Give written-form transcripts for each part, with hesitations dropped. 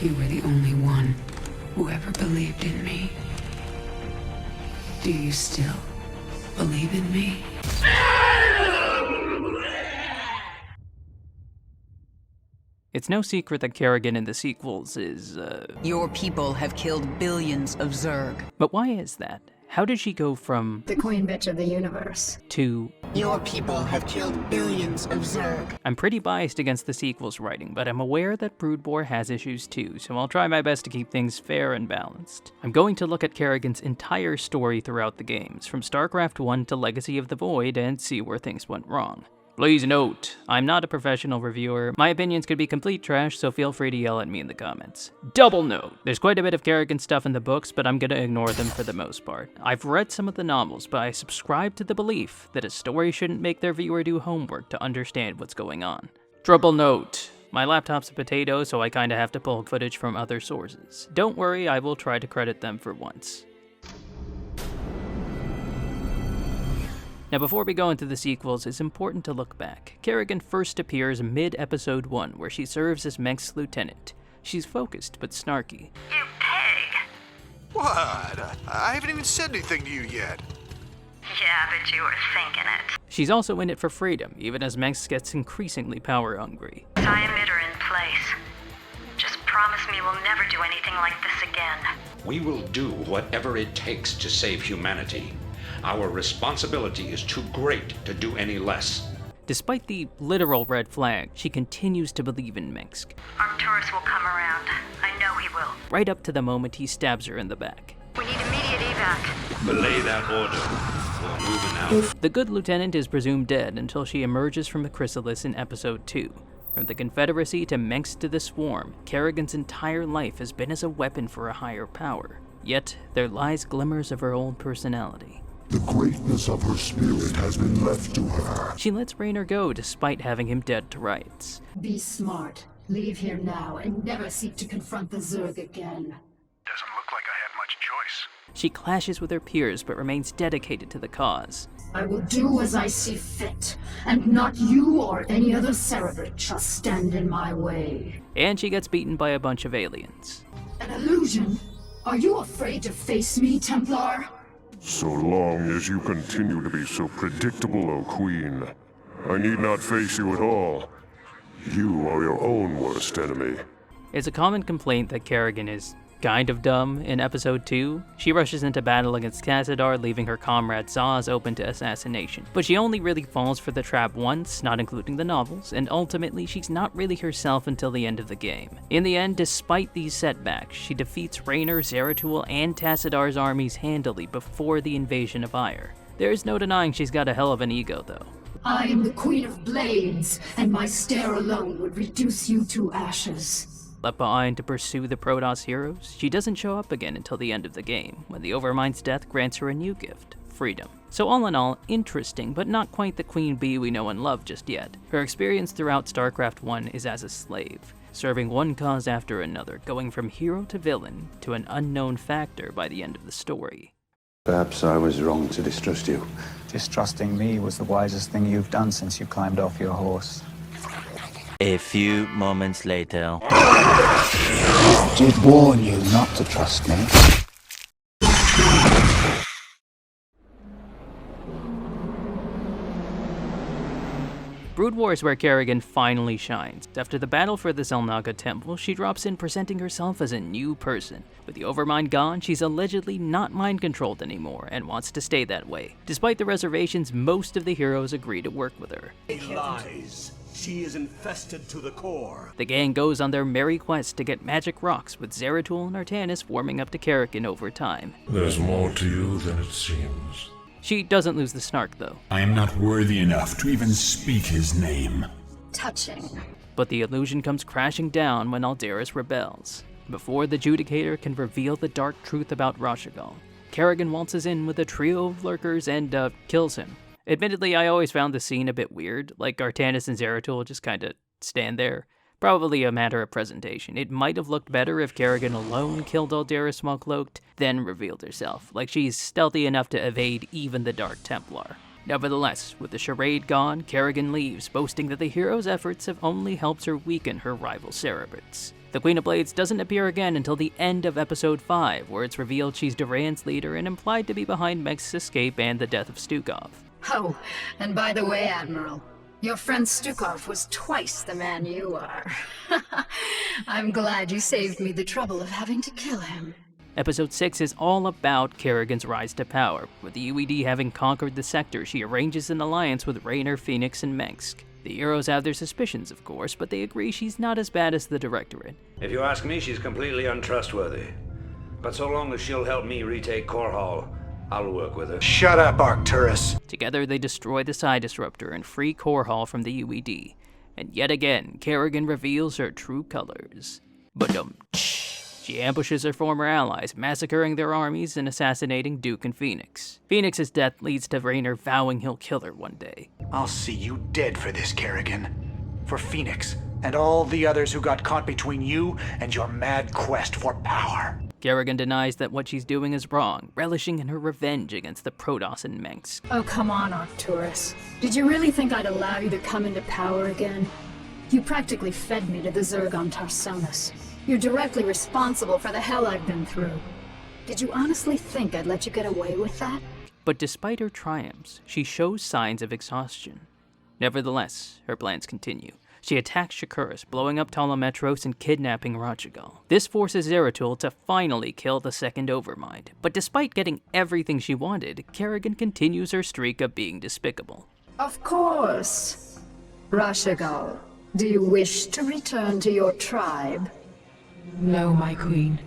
You were the only one who ever believed in me. Do you still believe in me? It's no secret that Kerrigan in the sequels is, Your people have killed billions of Zerg. But why is that? How did she go from the queen bitch of the universe to Your people have killed billions of Zerg? I'm pretty biased against the sequels writing, but I'm aware that Broodbore has issues too, so I'll try my best to keep things fair and balanced. I'm going to look at Kerrigan's entire story throughout the games, from Starcraft 1 to Legacy of the Void, and see where things went wrong. Please note, I'm not a professional reviewer. My opinions could be complete trash, so feel free to yell at me in the comments. Double note, there's quite a bit of Kerrigan stuff in the books, but I'm gonna ignore them for the most part. I've read some of the novels, but I subscribe to the belief that a story shouldn't make their viewer do homework to understand what's going on. Triple note, my laptop's a potato, so I kinda have to pull footage from other sources. Don't worry, I will try to credit them for once. Now before we go into the sequels, it's important to look back. Kerrigan first appears mid-episode 1, where she serves as Mengsk's lieutenant. She's focused but snarky. You pig! What? I haven't even said anything to you yet. Yeah, but you were thinking it. She's also in it for freedom, even as Mengsk gets increasingly power-hungry. Tie emitter in place. Just promise me we'll never do anything like this again. We will do whatever it takes to save humanity. Our responsibility is too great to do any less. Despite the literal red flag, she continues to believe in Mengsk. Arcturus will come around. I know he will. Right up to the moment he stabs her in the back. We need immediate evac. Belay that order. We're moving out. The good lieutenant is presumed dead until she emerges from the chrysalis in episode 2. From the Confederacy to Mengsk to the Swarm, Kerrigan's entire life has been as a weapon for a higher power. Yet, there lies glimmers of her old personality. The greatness of her spirit has been left to her. She lets Raynor go despite having him dead to rights. Be smart. Leave here now and never seek to confront the Zerg again. Doesn't look like I had much choice. She clashes with her peers but remains dedicated to the cause. I will do as I see fit, and not you or any other Cerebrit shall stand in my way. And she gets beaten by a bunch of aliens. An illusion? Are you afraid to face me, Templar? So long as you continue to be so predictable, O Queen, I need not face you at all. You are your own worst enemy. It's a common complaint that Kerrigan is kind of dumb in episode 2. She rushes into battle against Khazadar, leaving her comrade Zaz open to assassination. But she only really falls for the trap once, not including the novels, and ultimately she's not really herself until the end of the game. In the end, despite these setbacks, she defeats Raynor, Zeratul, and Tassadar's armies handily before the invasion of Ire. There's no denying she's got a hell of an ego though. I am the Queen of Blades, and my stare alone would reduce you to ashes. Left behind to pursue the Protoss heroes, she doesn't show up again until the end of the game, when the Overmind's death grants her a new gift, freedom. So all in all, interesting, but not quite the Queen Bee we know and love just yet. Her experience throughout StarCraft 1 is as a slave, serving one cause after another, going from hero to villain to an unknown factor by the end of the story. Perhaps I was wrong to distrust you. Distrusting me was the wisest thing you've done since you climbed off your horse. A few moments later. Did warn you not to trust me. Brood War is where Kerrigan finally shines. After the battle for the Xel'Naga Temple, she drops in presenting herself as a new person. With the Overmind gone, she's allegedly not mind-controlled anymore and wants to stay that way. Despite the reservations, most of the heroes agree to work with her. Lies. She is infested to the core. The gang goes on their merry quest to get magic rocks, with Zeratul and Artanis warming up to Kerrigan over time. There's more to you than it seems. She doesn't lose the snark, though. I am not worthy enough to even speak his name. Touching. But the illusion comes crashing down when Aldaris rebels. Before the Judicator can reveal the dark truth about Rashagal, Kerrigan waltzes in with a trio of lurkers and, kills him. Admittedly, I always found the scene a bit weird, like Artanis and Zeratul just kinda stand there. Probably a matter of presentation. It might have looked better if Kerrigan alone killed Aldaris small-cloaked, then revealed herself, like she's stealthy enough to evade even the Dark Templar. Nevertheless, with the charade gone, Kerrigan leaves, boasting that the hero's efforts have only helped her weaken her rival Cerebrits. The Queen of Blades doesn't appear again until the end of Episode 5, where it's revealed she's Duran's leader and implied to be behind Mengsk's escape and the death of Stukov. Oh, and by the way, Admiral, your friend Stukov was twice the man you are. I'm glad you saved me the trouble of having to kill him. Episode 6 is all about Kerrigan's rise to power. With the UED having conquered the sector, she arranges an alliance with Raynor, Phoenix, and Mengsk. The heroes have their suspicions, of course, but they agree she's not as bad as the Directorate. If you ask me, she's completely untrustworthy. But so long as she'll help me retake Core Hall, I'll work with her. Shut up, Arcturus. Together they destroy the Psi Disruptor and free Core Hall from the UED. And yet again, Kerrigan reveals her true colors. She ambushes her former allies, massacring their armies and assassinating Duke and Phoenix. Phoenix's death leads to Raynor vowing he'll kill her one day. I'll see you dead for this, Kerrigan. For Phoenix, and all the others who got caught between you and your mad quest for power. Kerrigan denies that what she's doing is wrong, relishing in her revenge against the Protoss and Mengsk. Oh, come on, Arcturus. Did you really think I'd allow you to come into power again? You practically fed me to the Zerg on Tarsonis. You're directly responsible for the hell I've been through. Did you honestly think I'd let you get away with that? But despite her triumphs, she shows signs of exhaustion. Nevertheless, her plans continue. She attacks Shakuras, blowing up Tolometros and kidnapping Rajagal. This forces Zeratul to finally kill the second Overmind. But despite getting everything she wanted, Kerrigan continues her streak of being despicable. Of course. Rajagal, do you wish to return to your tribe? No, my queen.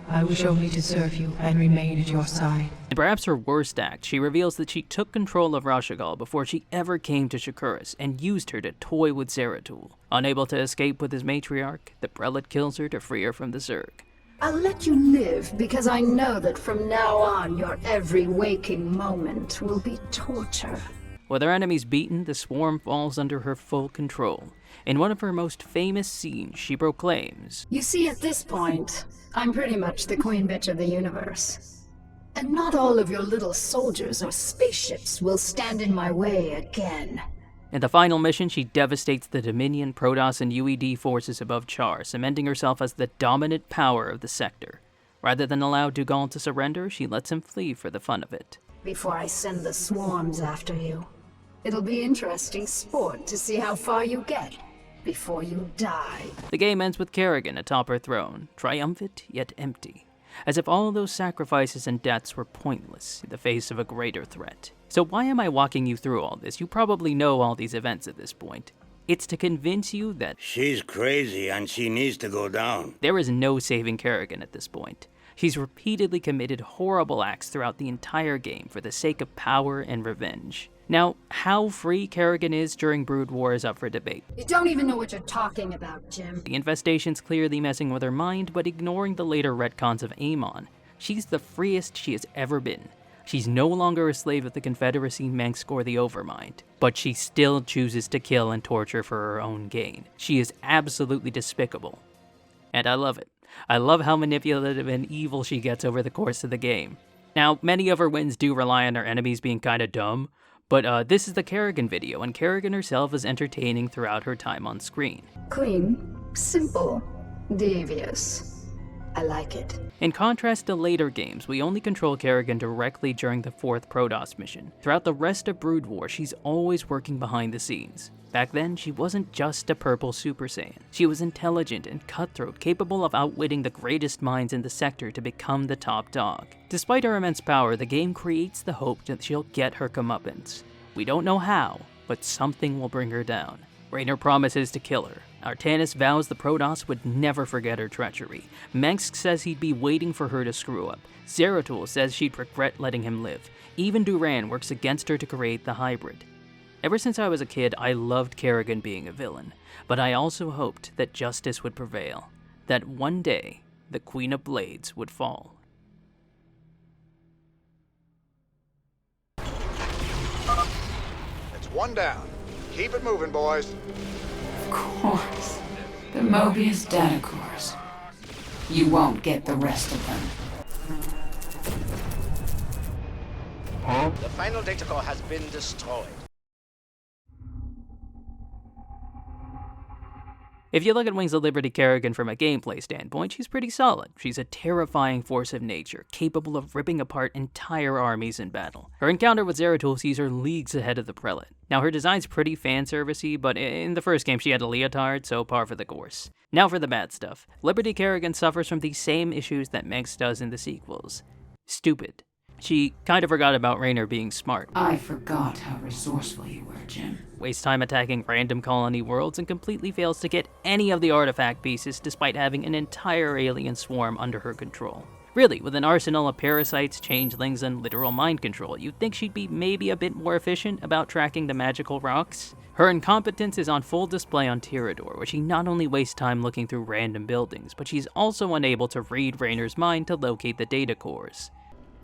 I wish only to serve you and remain at your side. In perhaps her worst act, she reveals that she took control of Rajagal before she ever came to Shakuras and used her to toy with Zeratul. Unable to escape with his matriarch, the prelate kills her to free her from the Zerg. I'll let you live because I know that from now on your every waking moment will be torture. With her enemies beaten, the swarm falls under her full control. In one of her most famous scenes, she proclaims, "You see, at this point, I'm pretty much the queen bitch of the universe. And not all of your little soldiers or spaceships will stand in my way again." In the final mission, she devastates the Dominion, Protoss, and UED forces above Char, cementing herself as the dominant power of the sector. Rather than allow Dugal to surrender, she lets him flee for the fun of it. Before I send the swarms after you, it'll be interesting sport to see how far you get before you die. The game ends with Kerrigan atop her throne, triumphant yet empty, as if all those sacrifices and deaths were pointless in the face of a greater threat. So why am I walking you through all this? You probably know all these events at this point. It's to convince you that she's crazy and she needs to go down. There is no saving Kerrigan at this point. She's repeatedly committed horrible acts throughout the entire game for the sake of power and revenge. Now, how free Kerrigan is during Brood War is up for debate. You don't even know what you're talking about, Jim. The infestation's clearly messing with her mind, but ignoring the later retcons of Amon, she's the freest she has ever been. She's no longer a slave of the Confederacy, Mengsk, or the Overmind, but she still chooses to kill and torture for her own gain. She is absolutely despicable. And I love it. I love how manipulative and evil she gets over the course of the game. Now, many of her wins do rely on her enemies being kinda dumb, but this is the Kerrigan video, and Kerrigan herself is entertaining throughout her time on screen. Clean, simple, devious. I like it. In contrast to later games, we only control Kerrigan directly during the 4th Protoss mission. Throughout the rest of Brood War, she's always working behind the scenes. Back then, she wasn't just a purple Super Saiyan. She was intelligent and cutthroat, capable of outwitting the greatest minds in the sector to become the top dog. Despite her immense power, the game creates the hope that she'll get her comeuppance. We don't know how, but something will bring her down. Raynor promises to kill her. Artanis vows the Protoss would never forget her treachery. Mengsk says he'd be waiting for her to screw up. Zeratul says she'd regret letting him live. Even Duran works against her to create the hybrid. Ever since I was a kid, I loved Kerrigan being a villain, but I also hoped that justice would prevail, that one day the Queen of Blades would fall. It's one down. Keep it moving, boys. Of course. The Mobius data cores. You won't get the rest of them. The final data core has been destroyed. If you look at Wings of Liberty Kerrigan from a gameplay standpoint, she's pretty solid. She's a terrifying force of nature, capable of ripping apart entire armies in battle. Her encounter with Zeratul sees her leagues ahead of the Prelate. Now, her design's pretty fan-servicey, but in the first game she had a leotard, so par for the course. Now for the bad stuff. Liberty Kerrigan suffers from the same issues that Mengsk does in the sequels. Stupid. She kind of forgot about Raynor being smart. I forgot how resourceful you were, Jim. Wastes time attacking random colony worlds and completely fails to get any of the artifact pieces despite having an entire alien swarm under her control. Really, with an arsenal of parasites, changelings, and literal mind control, you'd think she'd be maybe a bit more efficient about tracking the magical rocks. Her incompetence is on full display on Tyrador, where she not only wastes time looking through random buildings, but she's also unable to read Raynor's mind to locate the data cores.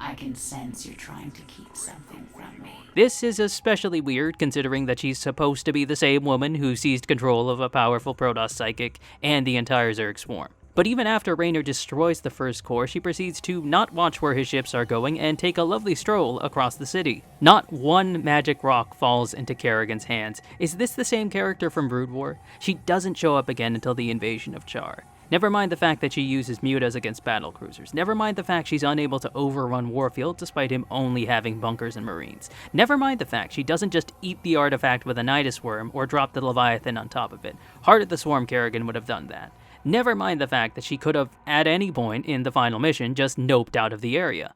I can sense you're trying to keep something from me. This is especially weird considering that she's supposed to be the same woman who seized control of a powerful Protoss psychic and the entire Zerg swarm. But even after Raynor destroys the first core, she proceeds to not watch where his ships are going and take a lovely stroll across the city. Not one magic rock falls into Kerrigan's hands. Is this the same character from Brood War? She doesn't show up again until the invasion of Char. Never mind the fact that she uses mutas against battlecruisers. Never mind the fact she's unable to overrun Warfield despite him only having bunkers and marines. Never mind the fact she doesn't just eat the artifact with a Nidus worm or drop the Leviathan on top of it. Heart of the Swarm Kerrigan would have done that. Never mind the fact that she could have, at any point in the final mission, just noped out of the area.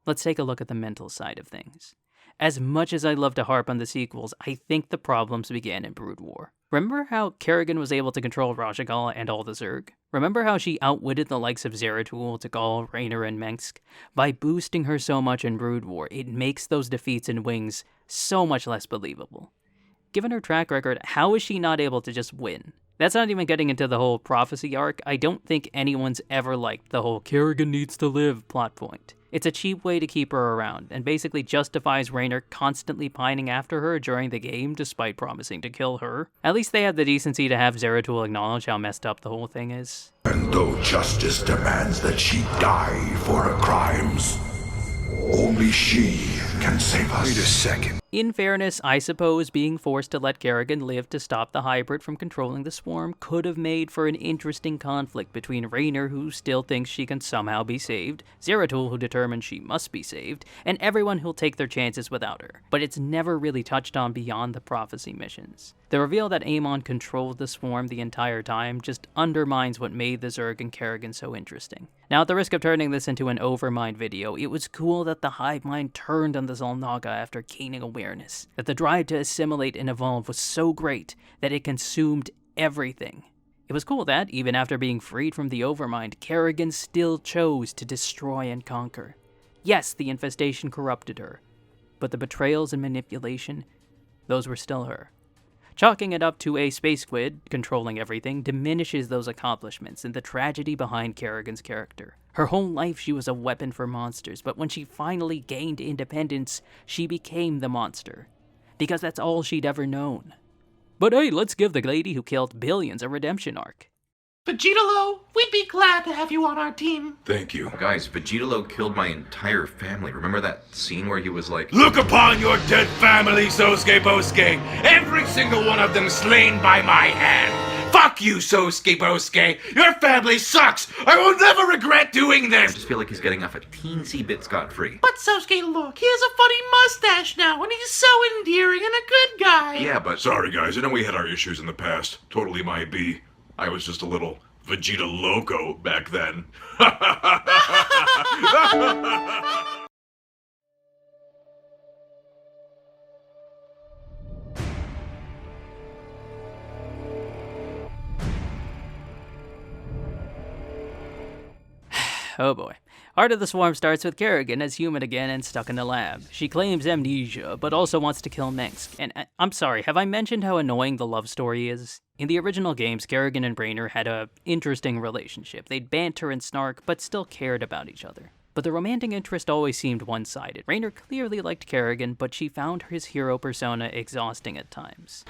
Let's take a look at the mental side of things. As much as I love to harp on the sequels, I think the problems began in Brood War. Remember how Kerrigan was able to control Rajagul and all the Zerg? Remember how she outwitted the likes of Zeratul, Tagal, Raynor, and Mengsk? By boosting her so much in Brood War, it makes those defeats in Wings so much less believable. Given her track record, how is she not able to just win? That's not even getting into the whole prophecy arc. I don't think anyone's ever liked the whole Kerrigan needs to live plot point. It's a cheap way to keep her around, and basically justifies Raynor constantly pining after her during the game despite promising to kill her. At least they have the decency to have Zeratul acknowledge how messed up the whole thing is. And though justice demands that she die for her crimes, only she can save us. Wait a second. In fairness, I suppose being forced to let Kerrigan live to stop the hybrid from controlling the swarm could have made for an interesting conflict between Raynor, who still thinks she can somehow be saved, Zeratul, who determines she must be saved, and everyone who'll take their chances without her. But it's never really touched on beyond the prophecy missions. The reveal that Amon controlled the swarm the entire time just undermines what made the Zerg and Kerrigan so interesting. Now, at the risk of turning this into an Overmind video, it was cool that the hive mind turned on the Xel'Naga after gaining awareness, that the drive to assimilate and evolve was so great that it consumed everything. It was cool that, even after being freed from the Overmind, Kerrigan still chose to destroy and conquer. Yes, the infestation corrupted her, but the betrayals and manipulation, those were still her. Chalking it up to a space squid controlling everything diminishes those accomplishments and the tragedy behind Kerrigan's character. Her whole life she was a weapon for monsters, but when she finally gained independence, she became the monster. Because that's all she'd ever known. But hey, let's give the lady who killed billions a redemption arc. Vegetalo, we'd be glad to have you on our team. Thank you. Guys, Vegetalo killed my entire family. Remember that scene where he was like, "Look upon your dead family, Sosuke Bosuke! Every single one of them slain by my hand! Fuck you, Sosuke Bosuke! Your family sucks! I will never regret doing this!" I just feel like he's getting off a teensy bit scot-free. But Sosuke, look, he has a funny mustache now, and he's so endearing and a good guy. Yeah, but sorry guys, I know we had our issues in the past. Totally my B. I was just a little Vegeta Loco back then. Oh boy. Heart of the Swarm starts with Kerrigan as human again and stuck in the lab. She claims amnesia, but also wants to kill Mengsk. And I'm sorry, have I mentioned how annoying the love story is? In the original games, Kerrigan and Raynor had a interesting relationship. They'd banter and snark, but still cared about each other. But the romantic interest always seemed one-sided. Raynor clearly liked Kerrigan, but she found his hero persona exhausting at times.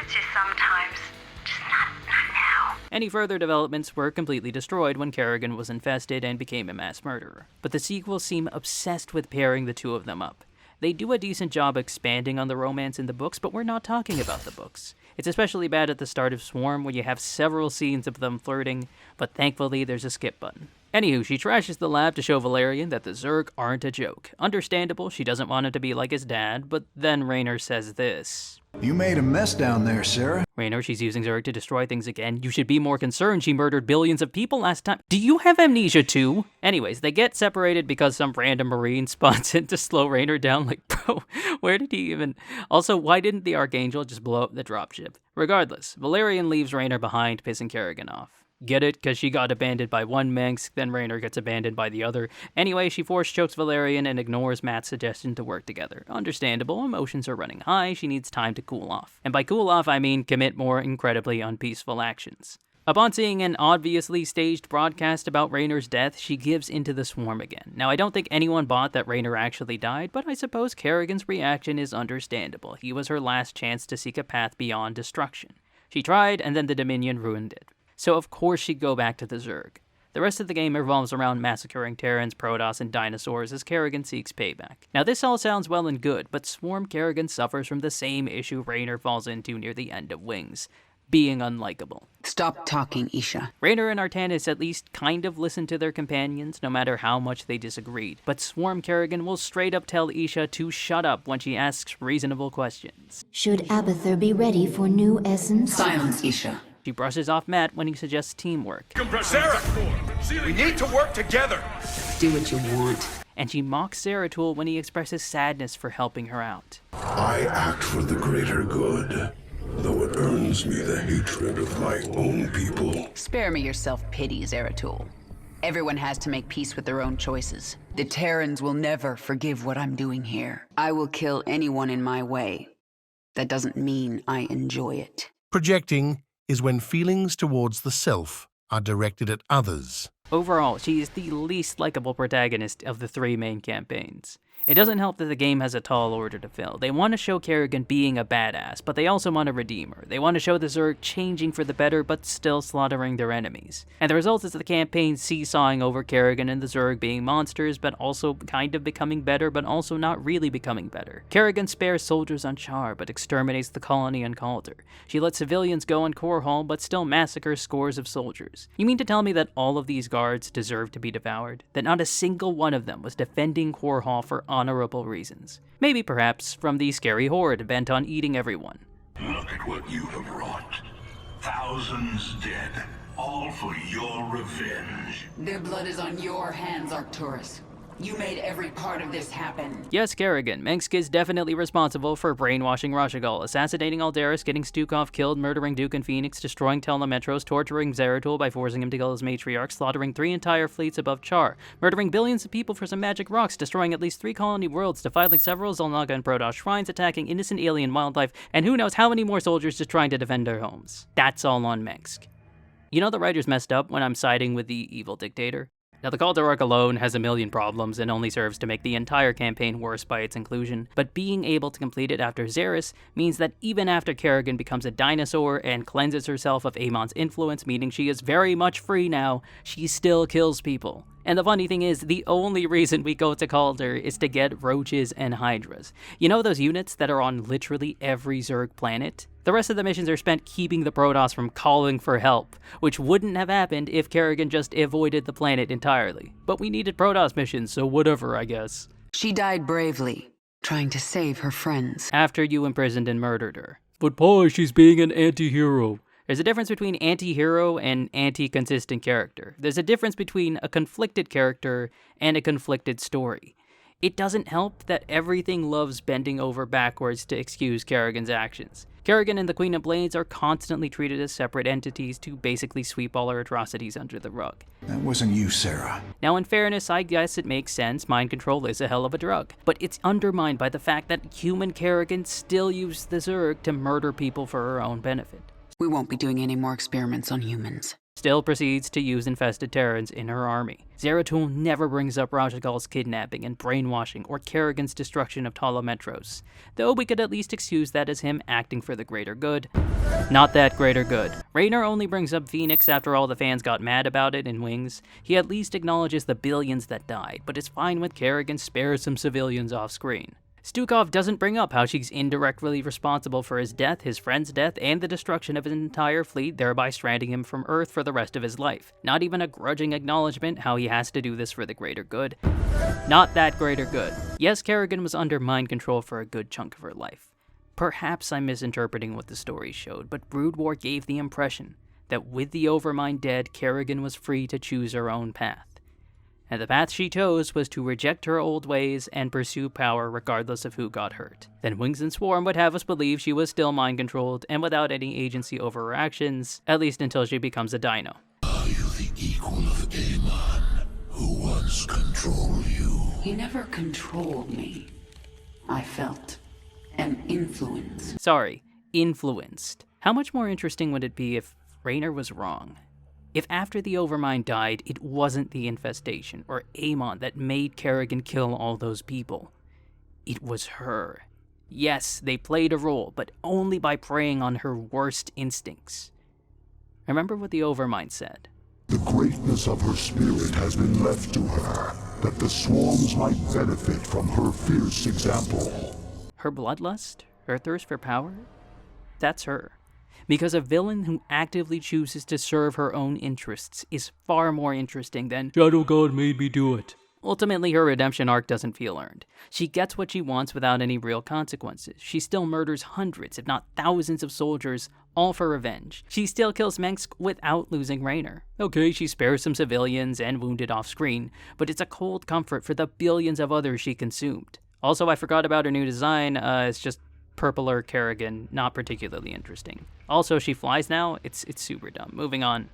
It's just sometimes. Just not now. Any further developments were completely destroyed when Kerrigan was infested and became a mass murderer. But the sequels seem obsessed with pairing the two of them up. They do a decent job expanding on the romance in the books, but we're not talking about the books. It's especially bad at the start of Swarm, where you have several scenes of them flirting, but thankfully there's a skip button. Anywho, she trashes the lab to show Valerian that the Zerg aren't a joke. Understandable, she doesn't want him to be like his dad, but then Raynor says this. You made a mess down there, Sarah. Raynor, she's using Zerg to destroy things again. You should be more concerned. She murdered billions of people last time. Do you have amnesia too? Anyways, they get separated because some random Marine spawns in to slow Raynor down. Like, bro, where did he even... Also, why didn't the Archangel just blow up the dropship? Regardless, Valerian leaves Raynor behind, pissing Kerrigan off. Get it? Because she got abandoned by one Mengsk, then Raynor gets abandoned by the other. Anyway, she force chokes Valerian and ignores Matt's suggestion to work together. Understandable, emotions are running high, she needs time to cool off. And by cool off, I mean commit more incredibly unpeaceful actions. Upon seeing an obviously staged broadcast about Raynor's death, she gives into the Swarm again. Now, I don't think anyone bought that Raynor actually died, but I suppose Kerrigan's reaction is understandable. He was her last chance to seek a path beyond destruction. She tried, and then the Dominion ruined it. So of course she'd go back to the Zerg. The rest of the game revolves around massacring Terrans, Protoss, and dinosaurs as Kerrigan seeks payback. Now this all sounds well and good, but Swarm Kerrigan suffers from the same issue Raynor falls into near the end of Wings. Being unlikable. Stop talking, Isha. Raynor and Artanis at least kind of listen to their companions, no matter how much they disagreed. But Swarm Kerrigan will straight up tell Isha to shut up when she asks reasonable questions. Should Abathur be ready for new essence? Silence, Isha. She brushes off Matt when he suggests teamwork. Sarah! We need to work together! Do what you want. And she mocks Zeratul when he expresses sadness for helping her out. I act for the greater good, though it earns me the hatred of my own people. Spare me your self-pity, Zeratul. Everyone has to make peace with their own choices. The Terrans will never forgive what I'm doing here. I will kill anyone in my way. That doesn't mean I enjoy it. Projecting is when feelings towards the self are directed at others. Overall, she is the least likable protagonist of the three main campaigns. It doesn't help that the game has a tall order to fill. They want to show Kerrigan being a badass, but they also want to redeem her. They want to show the Zerg changing for the better, but still slaughtering their enemies. And the result is the campaign seesawing over Kerrigan and the Zerg being monsters, but also kind of becoming better, but also not really becoming better. Kerrigan spares soldiers on Char, but exterminates the colony on Calder. She lets civilians go on Core Hall, but still massacres scores of soldiers. You mean to tell me that all of these guards deserve to be devoured? That not a single one of them was defending Core Hall for honorable reasons. Maybe perhaps from the scary horde bent on eating everyone. Look at what you have wrought. Thousands dead, all for your revenge. Their blood is on your hands, Arcturus. You made every part of this happen. Yes, Kerrigan. Mengsk is definitely responsible for brainwashing Rashagal, assassinating Aldaris, getting Stukov killed, murdering Duke and Phoenix, destroying Telemetros, torturing Zeratul by forcing him to kill his matriarch, slaughtering 3 entire fleets above Char, murdering billions of people for some magic rocks, destroying at least 3 colony worlds, defiling several Zolnaga and Protoss shrines, attacking innocent alien wildlife, and who knows how many more soldiers just trying to defend their homes. That's all on Mengsk. You know the writers messed up when I'm siding with the evil dictator? Now, the Calder arc alone has a million problems and only serves to make the entire campaign worse by its inclusion, but being able to complete it after Xeris means that even after Kerrigan becomes a dinosaur and cleanses herself of Amon's influence, meaning she is very much free now, she still kills people. And the funny thing is, the only reason we go to Calder is to get roaches and hydras. You know those units that are on literally every Zerg planet? The rest of the missions are spent keeping the Protoss from calling for help, which wouldn't have happened if Kerrigan just avoided the planet entirely. But we needed Protoss missions, so whatever, I guess. She died bravely, trying to save her friends. After you imprisoned and murdered her. But Paul, she's being an anti-hero. There's a difference between anti-hero and anti-consistent character. There's a difference between a conflicted character and a conflicted story. It doesn't help that everything loves bending over backwards to excuse Kerrigan's actions. Kerrigan and the Queen of Blades are constantly treated as separate entities to basically sweep all her atrocities under the rug. That wasn't you, Sarah. Now, in fairness, I guess it makes sense. Mind control is a hell of a drug. But it's undermined by the fact that human Kerrigan still used the Zerg to murder people for her own benefit. We won't be doing any more experiments on humans. Still proceeds to use infested Terrans in her army. Zeratul never brings up Rashagal's kidnapping and brainwashing or Kerrigan's destruction of Telemetros, though we could at least excuse that as him acting for the greater good. Not that greater good. Raynor only brings up Phoenix after all the fans got mad about it in Wings. He at least acknowledges the billions that died, but is fine with Kerrigan spares some civilians off screen. Stukov doesn't bring up how she's indirectly responsible for his death, his friend's death, and the destruction of his entire fleet, thereby stranding him from Earth for the rest of his life. Not even a grudging acknowledgement how he has to do this for the greater good. Not that greater good. Yes, Kerrigan was under mind control for a good chunk of her life. Perhaps I'm misinterpreting what the story showed, but Brood War gave the impression that with the Overmind dead, Kerrigan was free to choose her own path. And the path she chose was to reject her old ways and pursue power regardless of who got hurt. Then Wings and Swarm would have us believe she was still mind-controlled and without any agency over her actions, at least until she becomes a dino. Are you the equal of Amon, who once controlled you? He never controlled me. I felt an influence. Sorry, influenced. How much more interesting would it be if Raynor was wrong? If after the Overmind died, it wasn't the infestation or Amon that made Kerrigan kill all those people. It was her. Yes, they played a role, but only by preying on her worst instincts. Remember what the Overmind said. The greatness of her spirit has been left to her, that the swarms might benefit from her fierce example. Her bloodlust? Her thirst for power? That's her. Because a villain who actively chooses to serve her own interests is far more interesting than Shadow God made me do it. Ultimately, her redemption arc doesn't feel earned. She gets what she wants without any real consequences. She still murders hundreds, if not thousands of soldiers, all for revenge. She still kills Mengsk without losing Raynor. Okay, she spares some civilians and wounded off-screen, but it's a cold comfort for the billions of others she consumed. Also, I forgot about her new design. It's just purpler Kerrigan, not particularly interesting. Also, she flies now. It's super dumb. Moving on.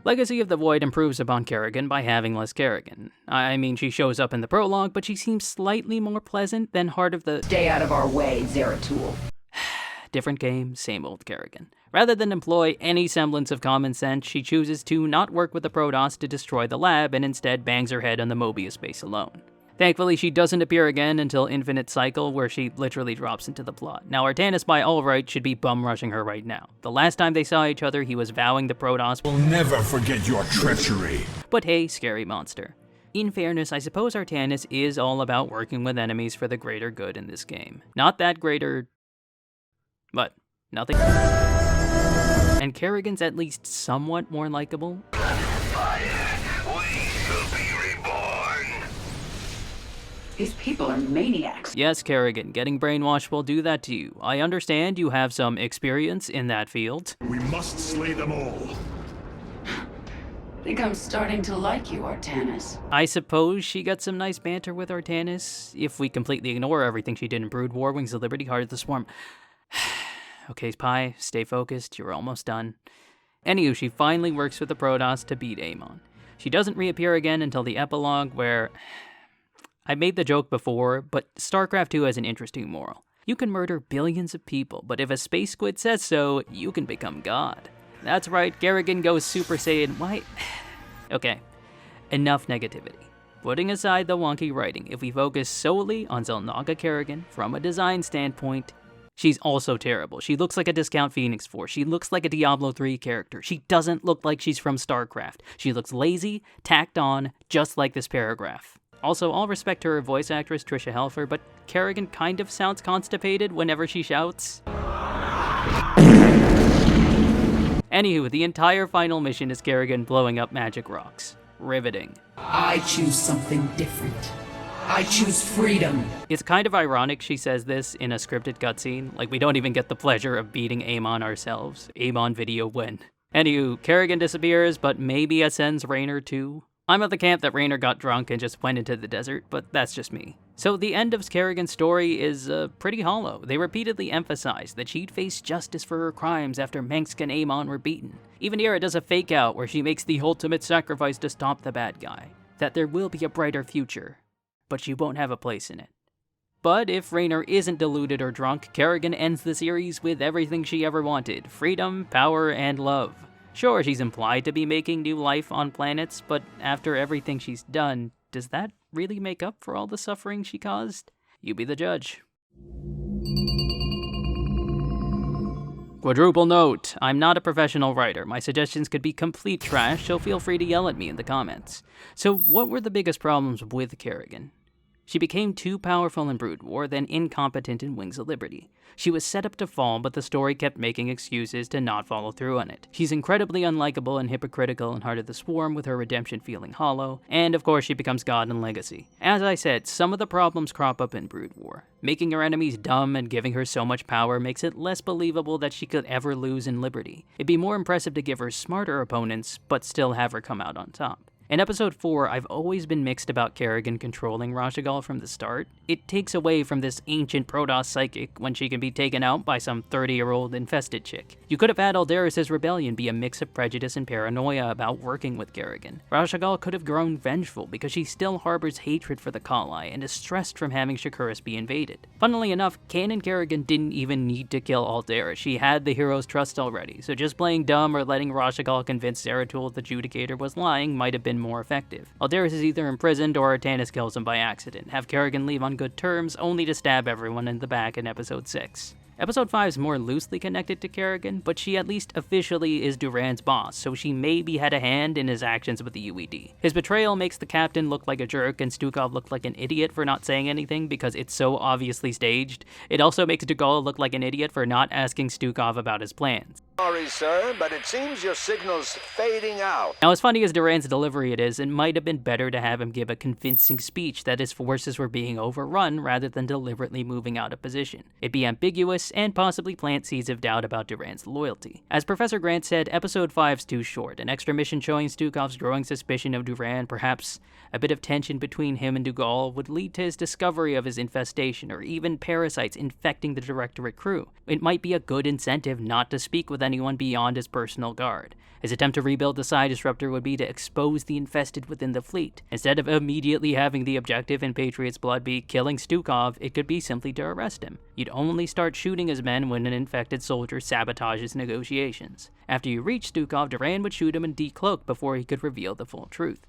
Legacy of the Void improves upon Kerrigan by having less Kerrigan. I mean, she shows up in the prologue, but she seems slightly more pleasant than Heart of the... Stay out of our way, Zeratul. Different game, same old Kerrigan. Rather than employ any semblance of common sense, she chooses to not work with the Protoss to destroy the lab and instead bangs her head on the Mobius base alone. Thankfully, she doesn't appear again until Infinite Cycle, where she literally drops into the plot. Now, Artanis by all rights should be bum-rushing her right now. The last time they saw each other, he was vowing the Protoss will never forget your treachery. But hey, scary monster. In fairness, I suppose Artanis is all about working with enemies for the greater good in this game. Not that greater... but nothing. And Kerrigan's at least somewhat more likable. These people are maniacs. Yes, Kerrigan, getting brainwashed will do that to you. I understand you have some experience in that field. We must slay them all. I think I'm starting to like you, Artanis. I suppose she got some nice banter with Artanis, if we completely ignore everything she did in Brood War, Wings of Liberty, Heart of the Swarm. Okay, Pi, stay focused, you're almost done. Anywho, she finally works with the Protoss to beat Amon. She doesn't reappear again until the epilogue, where... I made the joke before, but StarCraft 2 has an interesting moral. You can murder billions of people, but if a space squid says so, you can become God. That's right, Kerrigan goes Super Saiyan. Why? Okay, enough negativity. Putting aside the wonky writing, if we focus solely on Xel'Naga Kerrigan from a design standpoint, she's also terrible. She looks like a discount Phoenix Force. She looks like a Diablo 3 character. She doesn't look like she's from StarCraft. She looks lazy, tacked on, just like this paragraph. Also, all respect to her voice actress, Trisha Helfer, but Kerrigan kind of sounds constipated whenever she shouts. Anywho, the entire final mission is Kerrigan blowing up magic rocks. Riveting. I choose something different. I choose freedom. It's kind of ironic she says this in a scripted cutscene, like we don't even get the pleasure of beating Amon ourselves. Amon video win. Anywho, Kerrigan disappears, but maybe ascends Raynor too. I'm of the camp that Raynor got drunk and just went into the desert, but that's just me. So the end of Kerrigan's story is pretty hollow. They repeatedly emphasize that she'd face justice for her crimes after Mengsk and Amon were beaten. Even Ira does a fake out where she makes the ultimate sacrifice to stop the bad guy. That there will be a brighter future, but she won't have a place in it. But if Raynor isn't deluded or drunk, Kerrigan ends the series with everything she ever wanted: freedom, power, and love. Sure, she's implied to be making new life on planets, but after everything she's done, does that really make up for all the suffering she caused? You be the judge. Quadruple note, I'm not a professional writer. My suggestions could be complete trash, so feel free to yell at me in the comments. So what were the biggest problems with Kerrigan? She became too powerful in Brood War, then incompetent in Wings of Liberty. She was set up to fall, but the story kept making excuses to not follow through on it. She's incredibly unlikable and hypocritical in Heart of the Swarm, with her redemption feeling hollow, and of course she becomes God in Legacy. As I said, some of the problems crop up in Brood War. Making her enemies dumb and giving her so much power makes it less believable that she could ever lose in Liberty. It'd be more impressive to give her smarter opponents, but still have her come out on top. In Episode 4, I've always been mixed about Kerrigan controlling Rashagal from the start. It takes away from this ancient Protoss psychic when she can be taken out by some 30-year-old infested chick. You could have had Alderus' rebellion be a mix of prejudice and paranoia about working with Kerrigan. Rashagal could have grown vengeful because she still harbors hatred for the Kali and is stressed from having Shakuras be invaded. Funnily enough, Canon Kerrigan didn't even need to kill Alderus. She had the hero's trust already, so just playing dumb or letting Rashagal convince Zeratul the Judicator was lying might have been more effective. Alderus is either imprisoned or Artanis kills him by accident. Have Kerrigan leave on good terms, only to stab everyone in the back in Episode 6. Episode 5 is more loosely connected to Kerrigan, but she at least officially is Duran's boss, so she maybe had a hand in his actions with the UED. His betrayal makes the captain look like a jerk and Stukov look like an idiot for not saying anything because it's so obviously staged. It also makes Dugall look like an idiot for not asking Stukov about his plans. Sorry, sir, but it seems your signal's fading out. Now, as funny as Duran's delivery it is, it might have been better to have him give a convincing speech that his forces were being overrun rather than deliberately moving out of position. It'd be ambiguous and possibly plant seeds of doubt about Duran's loyalty. As Professor Grant said, Episode 5's too short. An extra mission showing Stukov's growing suspicion of Duran, perhaps a bit of tension between him and Dugall, would lead to his discovery of his infestation or even parasites infecting the Directorate crew. It might be a good incentive not to speak with anyone beyond his personal guard. His attempt to rebuild the Psi Disruptor would be to expose the infested within the fleet. Instead of immediately having the objective in Patriot's blood be killing Stukov, it could be simply to arrest him. You'd only start shooting his men when an infected soldier sabotages negotiations. After you reach Stukov, Duran would shoot him and decloak before he could reveal the full truth.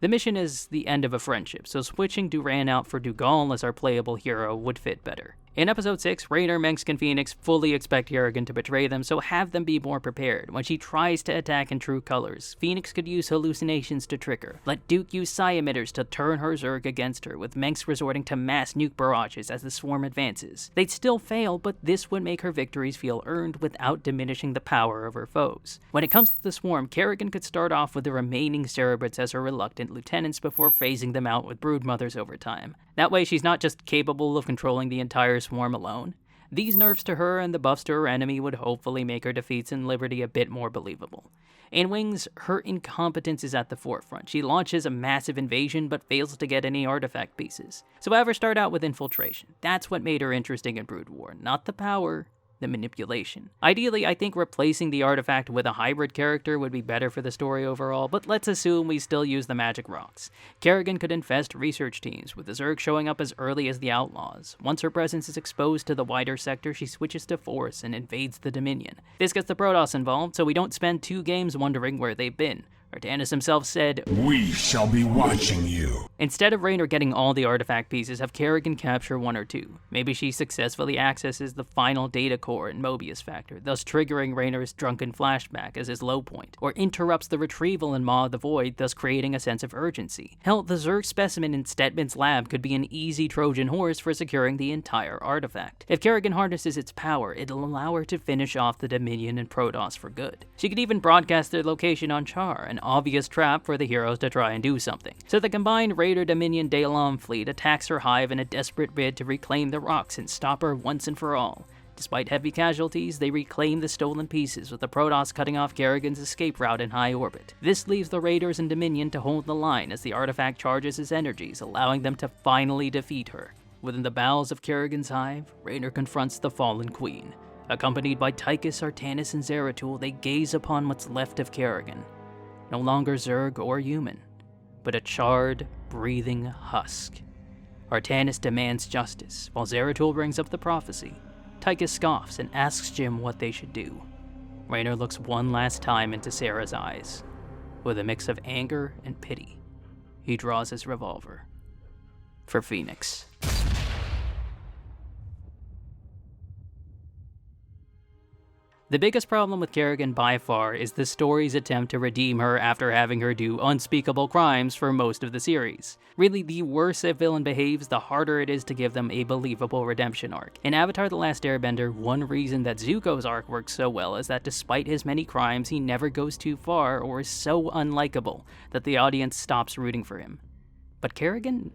The mission is the end of a friendship, so switching Duran out for Dugall as our playable hero would fit better. In Episode 6, Raynor, Mengsk, and Phoenix fully expect Kerrigan to betray them, so have them be more prepared. When she tries to attack in true colors, Phoenix could use hallucinations to trick her. Let Duke use psi emitters to turn her Zerg against her, with Mengsk resorting to mass nuke barrages as the swarm advances. They'd still fail, but this would make her victories feel earned without diminishing the power of her foes. When it comes to the swarm, Kerrigan could start off with the remaining Cerebrates as her reluctant lieutenants before phasing them out with broodmothers over time. That way she's not just capable of controlling the entire swarm alone. These nerfs to her and the buffs to her enemy would hopefully make her defeats in Liberty a bit more believable. In Wings, her incompetence is at the forefront. She launches a massive invasion but fails to get any artifact pieces. So have her start out with infiltration. That's what made her interesting in Brood War, not the power, the manipulation. Ideally, I think replacing the artifact with a hybrid character would be better for the story overall, but let's assume we still use the magic rocks. Kerrigan could infest research teams, with the Zerg showing up as early as the Outlaws. Once her presence is exposed to the wider sector, she switches to Force and invades the Dominion. This gets the Protoss involved, so we don't spend 2 games wondering where they've been. Artanis himself said, "We shall be watching you." Instead of Raynor getting all the artifact pieces, have Kerrigan capture 1 or 2. Maybe she successfully accesses the final data core and Mobius factor, thus triggering Raynor's drunken flashback as his low point, or interrupts the retrieval in Maw of the Void, thus creating a sense of urgency. Hell, the Zerg specimen in Stetman's lab could be an easy Trojan horse for securing the entire artifact. If Kerrigan harnesses its power, it'll allow her to finish off the Dominion and Protoss for good. She could even broadcast their location on Char, an obvious trap for the heroes to try and do something. So the combined Raider Dominion Daelam fleet attacks her hive in a desperate bid to reclaim the rocks and stop her once and for all. Despite heavy casualties, they reclaim the stolen pieces, with the Protoss cutting off Kerrigan's escape route in high orbit. This leaves the Raiders and Dominion to hold the line as the artifact charges his energies, allowing them to finally defeat her. Within the bowels of Kerrigan's hive, Raynor confronts the fallen queen. Accompanied by Tychus, Artanis, and Zeratul, they gaze upon what's left of Kerrigan. No longer Zerg or human, but a charred, breathing husk. Artanis demands justice, while Zeratul brings up the prophecy. Tychus scoffs and asks Jim what they should do. Raynor looks one last time into Sarah's eyes. With a mix of anger and pity, he draws his revolver. For Phoenix. The biggest problem with Kerrigan by far is the story's attempt to redeem her after having her do unspeakable crimes for most of the series. Really, the worse a villain behaves, the harder it is to give them a believable redemption arc. In Avatar: The Last Airbender, one reason that Zuko's arc works so well is that despite his many crimes, he never goes too far or is so unlikable that the audience stops rooting for him. But Kerrigan?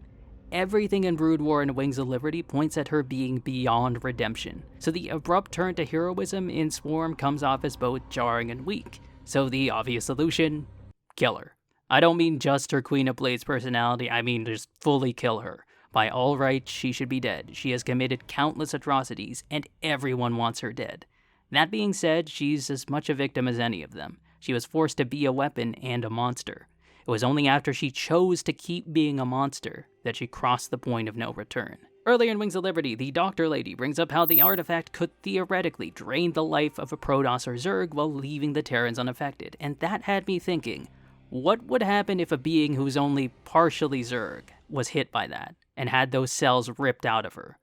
Everything in Brood War and Wings of Liberty points at her being beyond redemption, so the abrupt turn to heroism in Swarm comes off as both jarring and weak. So the obvious solution? Kill her. I don't mean just her Queen of Blades personality, I mean just fully kill her. By all rights, she should be dead. She has committed countless atrocities, and everyone wants her dead. That being said, she's as much a victim as any of them. She was forced to be a weapon and a monster. It was only after she chose to keep being a monster that she crossed the point of no return. Earlier in Wings of Liberty, the Doctor Lady brings up how the artifact could theoretically drain the life of a Protoss or Zerg while leaving the Terrans unaffected, and that had me thinking, what would happen if a being who's only partially Zerg was hit by that, and had those cells ripped out of her?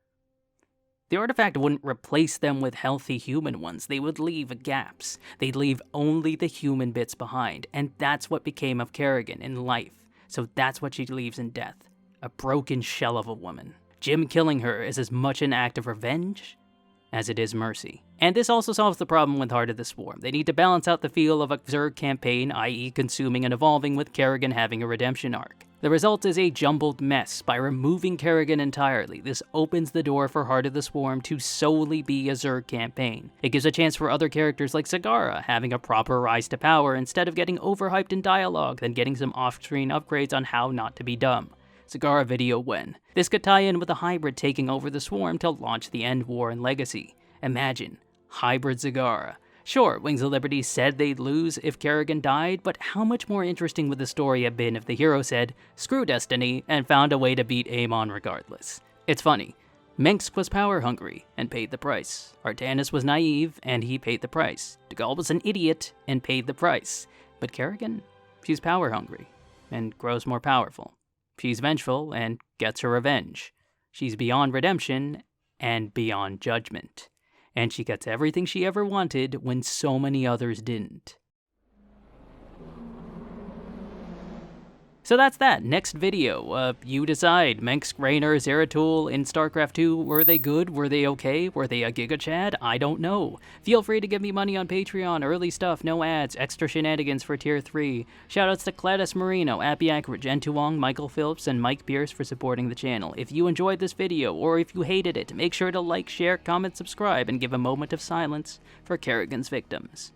The artifact wouldn't replace them with healthy human ones, they would leave gaps. They'd leave only the human bits behind, and that's what became of Kerrigan in life. So that's what she leaves in death. A broken shell of a woman. Jim killing her is as much an act of revenge as it is mercy. And this also solves the problem with Heart of the Swarm. They need to balance out the feel of a Zerg campaign, i.e. consuming and evolving, with Kerrigan having a redemption arc. The result is a jumbled mess. By removing Kerrigan entirely, this opens the door for Heart of the Swarm to solely be a Zerg campaign. It gives a chance for other characters like Sagara having a proper rise to power instead of getting overhyped in dialogue, then getting some off-screen upgrades on how not to be dumb. Sagara video when. This could tie in with a hybrid taking over the Swarm to launch the End War and Legacy. Imagine, hybrid Sagara. Sure, Wings of Liberty said they'd lose if Kerrigan died, but how much more interesting would the story have been if the hero said, screw destiny, and found a way to beat Amon regardless? It's funny. Mengsk was power-hungry and paid the price. Artanis was naive and he paid the price. Dagall was an idiot and paid the price. But Kerrigan? She's power-hungry and grows more powerful. She's vengeful and gets her revenge. She's beyond redemption and beyond judgment. And she gets everything she ever wanted when so many others didn't. So that's that. Next video. You decide. Mengsk, Raynor, Zeratul in StarCraft 2, were they good? Were they okay? Were they a Giga Chad? I don't know. Feel free to give me money on Patreon. Early stuff, no ads, extra shenanigans for Tier 3. Shoutouts to Gladys Marino, Appy Ackridge, Jen Tuong, Michael Phillips, and Mike Pierce for supporting the channel. If you enjoyed this video, or if you hated it, make sure to like, share, comment, subscribe, and give a moment of silence for Kerrigan's victims.